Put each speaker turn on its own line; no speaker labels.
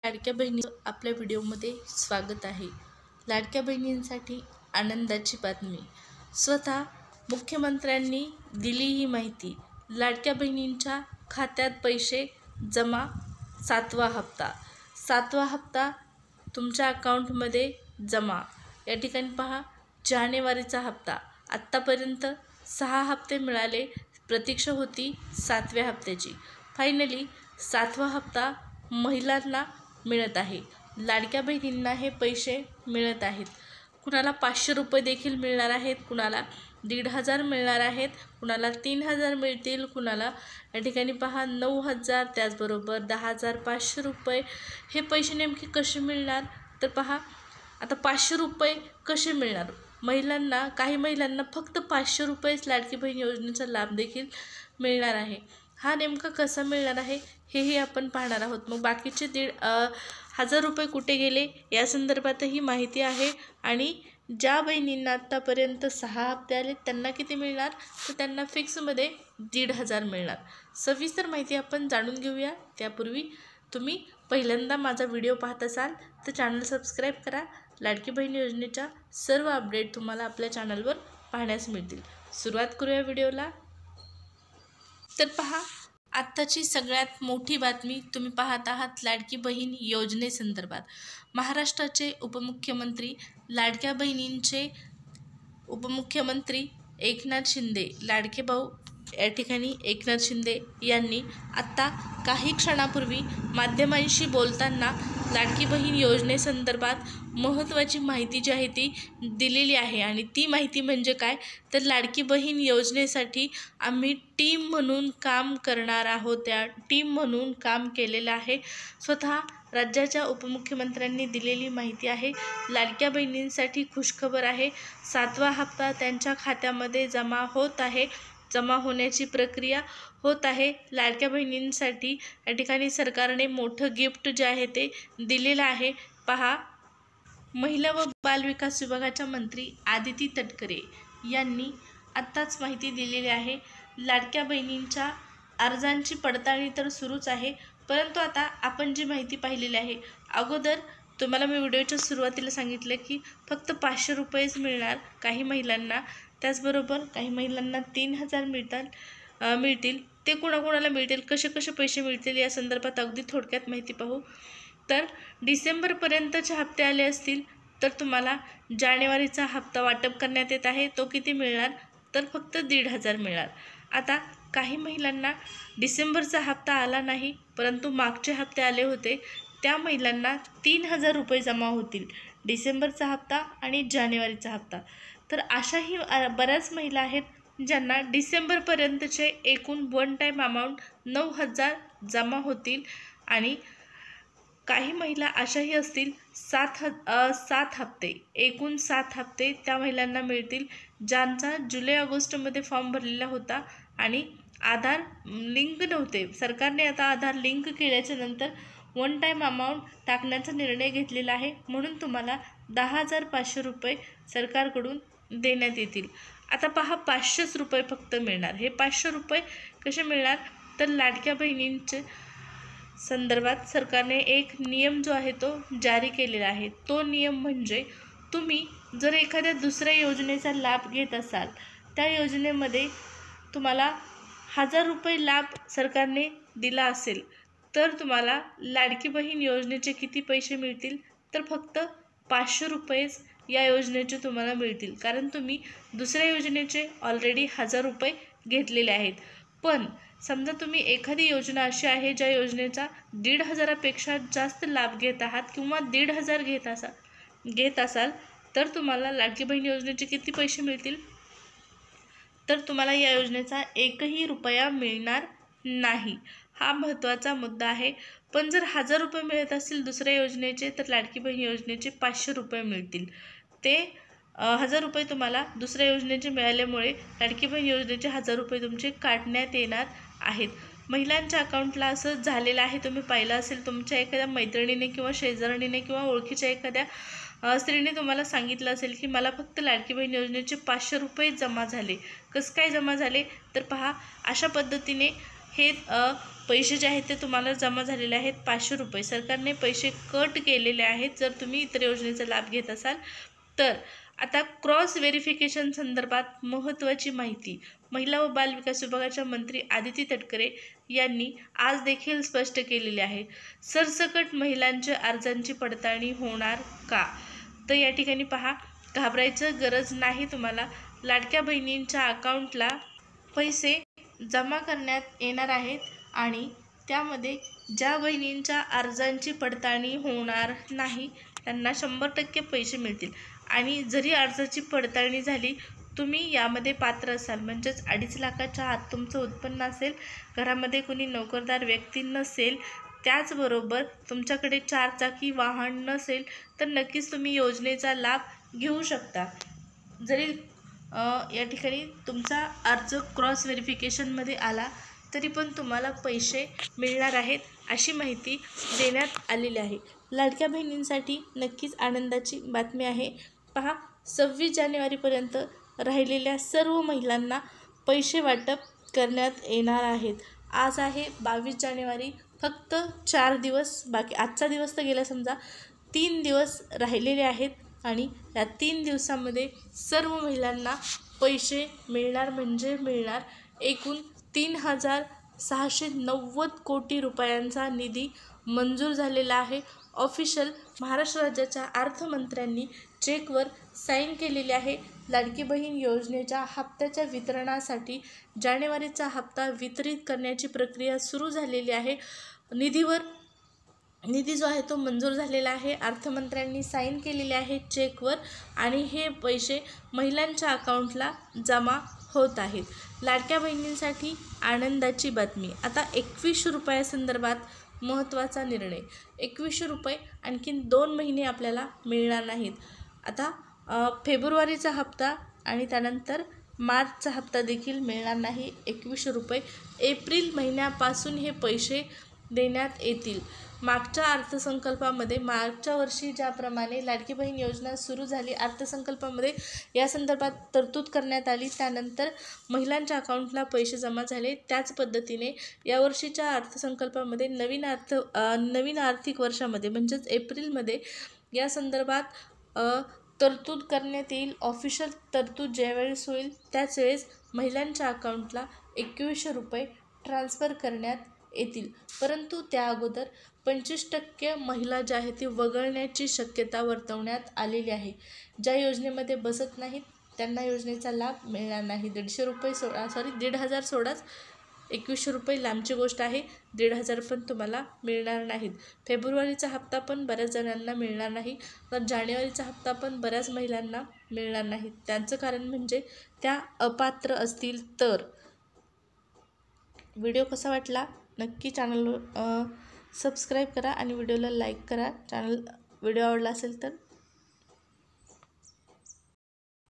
लाडक्या बहिणी आपल्या व्हिडिओमध्ये स्वागत आहे। लाडक्या बहिणींसाठी आनंदाची बातमी। स्वतः मुख्यमंत्र्यांनी दिली ही माहिती। लाडक्या बहिणींच्या खात्यात पैसे जमा 7वा हप्ता तुमच्या अकाउंटमध्ये जमा। या ठिकाणी पहा, जानेवारीचा हप्ता आत्तापर्यंत 6 हप्ते मिळाले, प्रतीक्षा होती 7व्या हप्त्याची। फायनली 7वा हप्ता महिलांना मिळत आहे। लाडक्या बहिणींना हे पैसे मिळत आहेत। कुणाला 500 रुपये देखील मिळणार आहेत, कुणाला 1500 मिळणार आहेत, कुणाला 3000 मिळतील, कुणाला या ठिकाणी पहा 9000, त्याचबरोबर 10500 रुपये। हे पैसे नेमके कसे मिळणार तर पहा, आता 500 रुपये कसे मिळणार महिलांना, काही महिलांना फक्त 500 रुपयेच लाडकी बहीण योजनेचा लाभ देखील मिळणार आहे। हा नेमका कसा मिळणार आहे हेही आपण पाहणार आहोत। मग बाकीचे 1500 रुपये कुठे गेले या संदर्भातही माहिती आहे। आणि ज्या बहिणींना आत्तापर्यंत 6 हप्ते आले त्यांना किती मिळणार तर त्यांना फिक्समध्ये 1500 मिळणार। सविस्तर माहिती आपण जाणून घेऊया। त्यापूर्वी तुम्ही पहिल्यांदा माझा व्हिडिओ पाहत असाल तर चॅनल सबस्क्राईब करा। लाडकी बहीण योजनेच्या सर्व अपडेट तुम्हाला आपल्या चॅनलवर पाहण्यास मिळतील। सुरुवात करूया व्हिडिओला। तर पहा, आत्ताची सगळ्यात मोठी बातमी तुम्ही पाहत आहात लाडकी बहीण योजनेसंदर्भात। महाराष्ट्राचे उपमुख्यमंत्री, लाडक्या बहिणींचे उपमुख्यमंत्री एकनाथ शिंदे, लाडके भाऊ या ठिकाणी एकनाथ शिंदे यांनी आत्ता काही क्षणापूर्वी माध्यमांशी बोलताना लाडकी बहीण योजनेसंदर्भात महत्त्वाची माहिती जी आहे ती दिलेली आहे। आणि ती माहिती म्हणजे काय तर लाडकी बहीण योजनेसाठी आम्ही टीम म्हणून काम करणार आहोत। त्या टीम म्हणून काम केलेलं आहे। स्वतः राज्याच्या उपमुख्यमंत्र्यांनी दिलेली माहिती आहे। लाडक्या बहिणींसाठी खुशखबर आहे, 7वा हप्ता त्यांच्या खात्यामध्ये जमा होत आहे, जमा होण्याची प्रक्रिया होत आहे। लाडक्या बहिणींसाठी या ठिकाणी सरकारने मोठं गिफ्ट जे आहे ते दिलेलं आहे। पहा, महिला व बालविकास विभागाच्या मंत्री आदिती तटकरे यांनी आत्ताच माहिती दिलेली आहे। लाडक्या बहिणींच्या अर्जांची पडताळणी तर सुरूच आहे, परंतु आता आपण जी माहिती पाहिलेली आहे, अगोदर तुम्हाला मी व्हिडिओच्या सुरुवातीला सांगितलं की फक्त 500 रुपयेच मिळणार काही महिलांना, त्याचबरोबर काही महिलांना 3000 मिळतील। ते कुणाकुणाला मिळतील, कसे कसे पैसे मिळतील या संदर्भात अगदी थोडक्यात माहिती पाहू। तर डिसेंबरपर्यंतचे हप्ते आले असतील तर तुम्हाला जानेवारीचा हप्ता वाटप करण्यात येत आहे। तो किती मिळणार तर फक्त 1500 मिळणार। आता काही महिलांना डिसेंबरचा हप्ता आला नाही, परंतु मागचे हप्ते आले होते, त्या महिलांना 3000 रुपये जमा होतील, डिसेंबरचा हप्ता आणि जानेवारीचा हप्ता। तर अशाही बऱ्याच महिला आहेत ज्यांना डिसेंबरपर्यंतचे एकूण वन टाईम अमाऊंट 9000 जमा होतील। आणि काही महिला अशाही असतील 7 हप्ते, एकूण 7 हप्ते त्या महिलांना मिळतील ज्यांचा जुलै ऑगस्टमध्ये फॉर्म भरलेला होता आणि आधार लिंक नव्हते। सरकारने आता आधार लिंक केल्याच्या नंतर वन टाईम अमाऊंट टाकण्याचा निर्णय घेतलेला आहे, म्हणून तुम्हाला 10500 रुपये सरकारकडून देण्यात येतील। आता पहा, 500 रुपये फक्त मिळणार। हे 500 रुपये कसे मिळणार तर लाडक्या बहिणींचे संदर्भात सरकारने एक नियम जो आहे तो जारी केलेला आहे। तो नियम म्हणजे तुम्ही जर एखाद्या दुसऱ्या योजनेचा लाभ घेत असाल, त्या योजनेमध्ये तुम्हाला 1000 रुपये लाभ सरकारने दिला असेल तर तुम्हाला लाडकी बहीण योजनेचे किती पैसे मिळतील तर फक्त 500 रुपयेच या योजनेचे तुम्हाला मिळतील, कारण तुम्ही दुसऱ्या योजनेचे ऑलरेडी 1000 रुपये घेतलेले आहेत। पण समजा तुम्ही एखादी योजना अशी आहे ज्या योजनेचा 1500पेक्षा जास्त लाभ घेत आहात किंवा 1500 घेत असाल तर तुम्हाला लाडकी बहीण योजनेचे किती पैसे मिळतील तर तुम्हाला या योजनेचा 1ही रुपया मिळणार नाही। हा महत्त्वाचा मुद्दा आहे। पण जर 1000 रुपये मिळत असतील दुसऱ्या योजनेचे तर लाडकी बहीण योजनेचे 500 रुपये मिळतील। ते 1000 रुपये तुम्हाला दुसऱ्या योजनेचे मिळाल्यामुळे लाडकी बहीण योजनेचे 1000 रुपये तुमचे काढण्यात येणार आहेत। महिलांच्या अकाउंटला असं झालेलं आहे, तुम्ही पाहिलं असेल, तुमच्या एखाद्या मैत्रिणीने किंवा शेजारणीने किंवा ओळखीच्या एखाद्या स्त्रीने तुम्हाला सांगितलं असेल की मला फक्त लाडकी बहीण योजनेचे 500 रुपये जमा झाले। कसं काय जमा झाले तर पहा, अशा पद्धतीने हे पैसे जे आहेत ते तुम्हाला जमा झालेले आहेत 500 रुपये. सरकारने पैसे कट केलेले आहेत जर तुम्ही इतर योजनेचा लाभ घेत असाल तर. आता क्रॉस व्हेरिफिकेशन संदर्भात महत्त्वाची माहिती. महिला व बालविकास विभागाच्या मंत्री आदिती तटकरे यांनी आज देखील स्पष्ट केलेले आहे. सरसकट महिलांच्या अर्जांची पडताळणी होणार का? तर या ठिकाणी पहा, घाबरायचं गरज नाही तुम्हाला. लाडक्या बहिणींच्या अकाउंटला पैसे जमा करण्यात येणार आहेत आणि त्यामध्ये ज्या बहिणींच्या अर्जांची पडताळणी होणार नाही त्यांना 100% पैसे मिळतील. आणि जरी अर्जाची पडताळणी झाली, तुम्ही यामध्ये पात्र असाल, म्हणजेच 2.5 लाखाच्या आत तुमचं उत्पन्न असेल, घरामध्ये कोणी नोकरदार व्यक्ती नसेल, त्याचबरोबर तुमच्याकडे 4 चाकी वाहन नसेल तर नक्कीच तुम्ही योजनेचा लाभ घेऊ शकता. जरी या ठिकाणी तुमचा अर्ज क्रॉस व्हेरिफिकेशनमध्ये आला तरी पण तुम्हाला पैसे मिळणार आहेत अशी माहिती देण्यात आलेली आहे. लाडक्या बहिणींसाठी नक्कीच आनंदाची बातमी आहे. पहा, 26 जानेवारीपर्यंत राहिलेल्या सर्व महिलांना पैसे वाटप करण्यात येणार आहेत. आज आहे 22 जानेवारी. फक्त 4 दिवस बाकी, आजचा दिवस तर गेला समजा, 3 दिवस राहिलेले आहेत आणि या 3 दिवसामध्ये सर्व महिलांना पैसे मिळणार म्हणजे मिळणार. एकूण 3,690 कोटी रुपयांचा निधी मंजूर झालेला आहे. ऑफिशियल महाराष्ट्र राज्याच्या अर्थमंत्र्यांनी चेकवर साईन केलेली आहे. लाडकी बहीण योजनेच्या हप्त्याच्या वितरणासाठी जानेवारीचा हप्ता वितरित करण्याची प्रक्रिया सुरू झालेली आहे. निधी जो आहे तो मंजूर झालेला आहे. अर्थमंत्र्यांनी साईन केलेले आहे चेकवर आणि हे पैसे महिलांच्या अकाउंटला जमा होत आहेत. लाडक्या बहिणींसाठी आनंदाची बातमी. आता 2100 रुपयासंदर्भात महत्त्वाचा निर्णय. 2100 रुपये आणखीन 2 महिने आपल्याला मिळणार नाहीत. आता फेब्रुवारीचा हप्ता आणि त्यानंतर मार्चचा हप्ता देखील मिळणार नाही 2100 रुपये. एप्रिल महिन्यापासून हे पैसे देण्यात येतील. मागच्या अर्थसंकल्पामध्ये, मागच्या वर्षी ज्याप्रमाणे लाडकी बहीण योजना सुरू झाली, अर्थसंकल्पामध्ये या संदर्भात तरतूद करण्यात आली, त्यानंतर महिलांच्या अकाउंटला पैसे जमा झाले. त्याच पद्धतीने यावर्षीच्या अर्थसंकल्पामध्ये नवीन आर्थिक वर्षामध्ये म्हणजेच एप्रिलमध्ये या संदर्भात तरतूद करण्यात येईल. ऑफिशियल तरतूद ज्यावेळेस होईल त्याच वेळेस महिलांच्या अकाउंटला 2100 रुपये ट्रान्स्फर करण्यात येतील. परंतु त्या अगोदर 25% महिला ज्या आहेत ती वगळण्याची शक्यता वर्तवण्यात आलेली आहे. ज्या योजनेमध्ये बसत नाहीत त्यांना योजनेचा लाभ मिळणार नाही. 1,500 सोडाच, 2100 रुपये लांबची गोष्ट आहे. 1,500 पण तुम्हाला मिळणार नाहीत. फेब्रुवारीचा हप्ता पण बऱ्याच जणांना मिळणार नाही, तर जानेवारीचा हप्ता पण बऱ्याच महिलांना मिळणार नाही. त्यांचं कारण म्हणजे त्या अपात्र असतील तर. व्हिडिओ कसा वाटला नक्की चॅनल सबस्क्राईब करा आणि व्हिडिओला लाईक करा. व्हिडिओ आवडला असेल तर